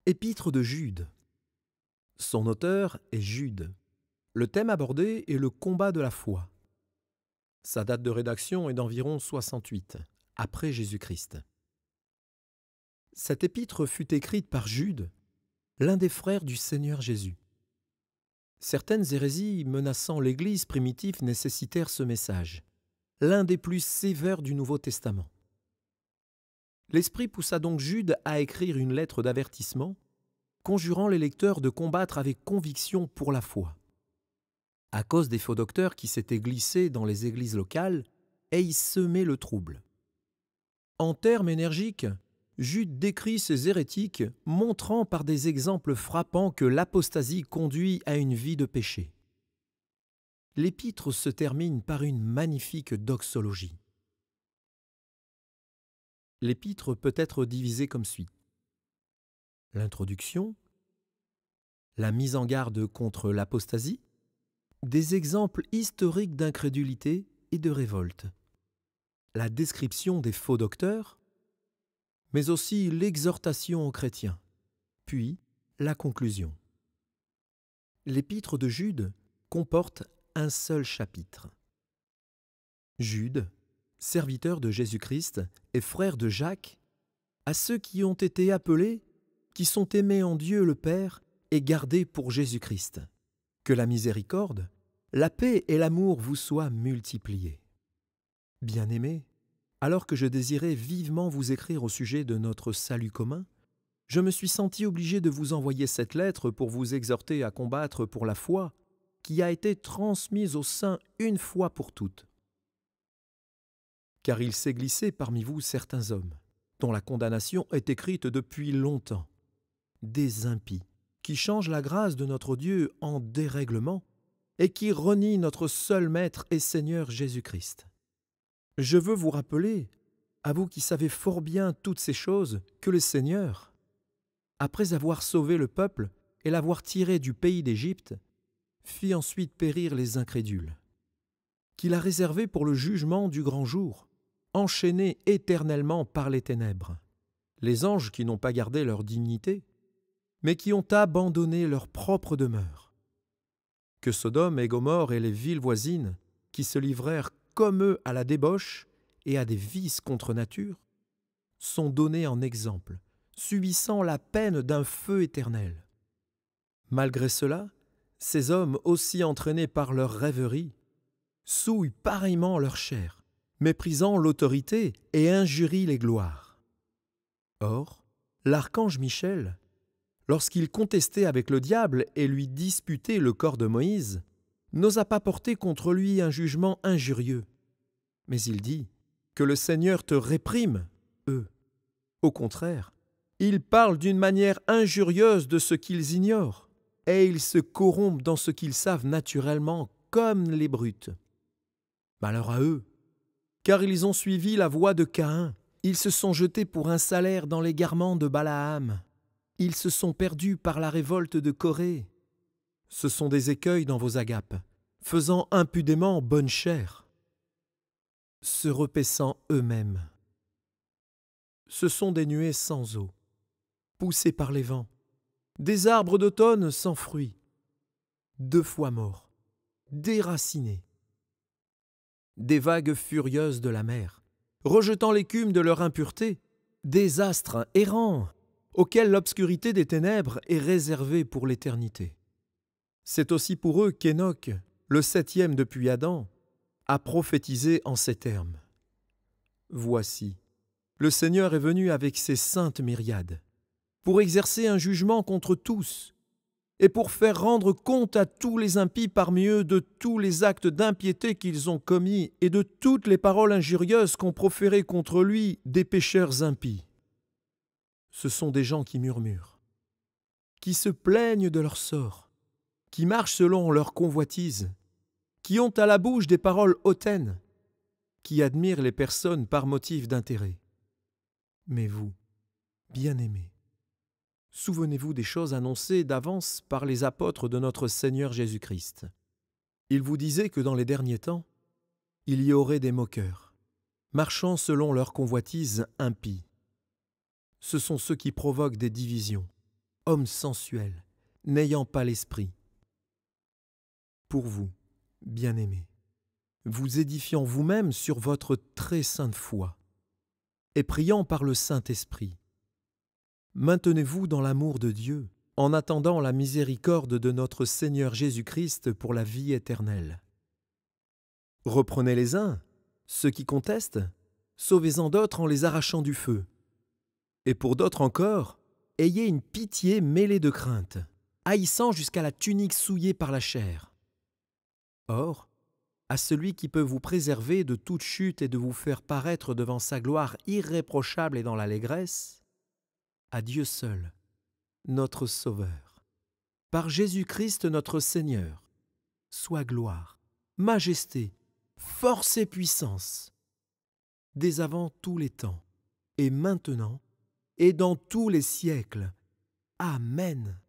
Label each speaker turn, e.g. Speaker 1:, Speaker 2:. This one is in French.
Speaker 1: Épître de Jude. Son auteur est Jude. Le thème abordé est le combat de la foi. Sa date de rédaction est d'environ 68, après Jésus-Christ. Cette épître fut écrite par Jude, l'un des frères du Seigneur Jésus. Certaines hérésies menaçant l'Église primitive nécessitèrent ce message, l'un des plus sévères du Nouveau Testament. L'Esprit poussa donc Jude à écrire une lettre d'avertissement, conjurant les lecteurs de combattre avec conviction pour la foi. À cause des faux docteurs qui s'étaient glissés dans les églises locales et y semaient le trouble. En termes énergiques, Jude décrit ces hérétiques, montrant par des exemples frappants que l'apostasie conduit à une vie de péché. L'épître se termine par une magnifique doxologie. L'épître peut être divisée comme suit. L'introduction, la mise en garde contre l'apostasie, des exemples historiques d'incrédulité et de révolte, la description des faux docteurs, mais aussi l'exhortation aux chrétiens, puis la conclusion. L'épître de Jude comporte un seul chapitre. Jude, serviteur de Jésus-Christ et frère de Jacques, à ceux qui ont été appelés, qui sont aimés en Dieu le Père et gardés pour Jésus-Christ. Que la miséricorde, la paix et l'amour vous soient multipliés. Bien-aimés, alors que je désirais vivement vous écrire au sujet de notre salut commun, je me suis senti obligé de vous envoyer cette lettre pour vous exhorter à combattre pour la foi qui a été transmise aux saints une fois pour toutes. Car il s'est glissé parmi vous certains hommes, dont la condamnation est écrite depuis longtemps, des impies, qui changent la grâce de notre Dieu en dérèglement et qui renient notre seul Maître et Seigneur Jésus-Christ. Je veux vous rappeler, à vous qui savez fort bien toutes ces choses, que le Seigneur, après avoir sauvé le peuple et l'avoir tiré du pays d'Égypte, fit ensuite périr les incrédules, qu'il a réservés pour le jugement du grand jour, enchaînés éternellement par les ténèbres, les anges qui n'ont pas gardé leur dignité, mais qui ont abandonné leur propre demeure. Que Sodome et Gomorrhe et les villes voisines, qui se livrèrent comme eux à la débauche et à des vices contre nature, sont donnés en exemple, subissant la peine d'un feu éternel. Malgré cela, ces hommes aussi entraînés par leur rêverie, souillent pareillement leur chair, méprisant l'autorité et injurient les gloires. Or, l'archange Michel, lorsqu'il contestait avec le diable et lui disputait le corps de Moïse, n'osa pas porter contre lui un jugement injurieux. Mais il dit que le Seigneur te réprime, eux. Au contraire, ils parlent d'une manière injurieuse de ce qu'ils ignorent, et ils se corrompent dans ce qu'ils savent naturellement comme les brutes. Malheur à eux, car ils ont suivi la voie de Caïn, ils se sont jetés pour un salaire dans l'égarement de Balaam. Ils se sont perdus par la révolte de Corée. Ce sont des écueils dans vos agapes, faisant impudemment bonne chère, se repaissant eux-mêmes. Ce sont des nuées sans eau, poussées par les vents, des arbres d'automne sans fruits, 2 fois morts, déracinés, des vagues furieuses de la mer, rejetant l'écume de leur impureté, des astres errants, auxquels l'obscurité des ténèbres est réservée pour l'éternité. C'est aussi pour eux qu'Hénoch, le 7e depuis Adam, a prophétisé en ces termes. Voici, le Seigneur est venu avec ses saintes myriades, pour exercer un jugement contre tous, et pour faire rendre compte à tous les impies parmi eux de tous les actes d'impiété qu'ils ont commis et de toutes les paroles injurieuses qu'ont proférées contre lui des pécheurs impies. Ce sont des gens qui murmurent, qui se plaignent de leur sort, qui marchent selon leur convoitise, qui ont à la bouche des paroles hautaines, qui admirent les personnes par motif d'intérêt. Mais vous, bien-aimés, souvenez-vous des choses annoncées d'avance par les apôtres de notre Seigneur Jésus-Christ. Ils vous disaient que dans les derniers temps, il y aurait des moqueurs, marchant selon leur convoitise impie. Ce sont ceux qui provoquent des divisions, homme sensuel, n'ayant pas l'esprit. Pour vous, bien-aimés, vous édifiant vous-même sur votre très sainte foi, et priant par le Saint-Esprit, maintenez-vous dans l'amour de Dieu, en attendant la miséricorde de notre Seigneur Jésus-Christ pour la vie éternelle. Reprenez les uns, ceux qui contestent, sauvez-en d'autres en les arrachant du feu. Et pour d'autres encore, ayez une pitié mêlée de crainte, haïssant jusqu'à la tunique souillée par la chair. Or, à celui qui peut vous préserver de toute chute et de vous faire paraître devant sa gloire irréprochable et dans l'allégresse, à Dieu seul, notre Sauveur, par Jésus-Christ notre Seigneur, soit gloire, majesté, force et puissance, dès avant tous les temps, et maintenant, et dans tous les siècles. Amen.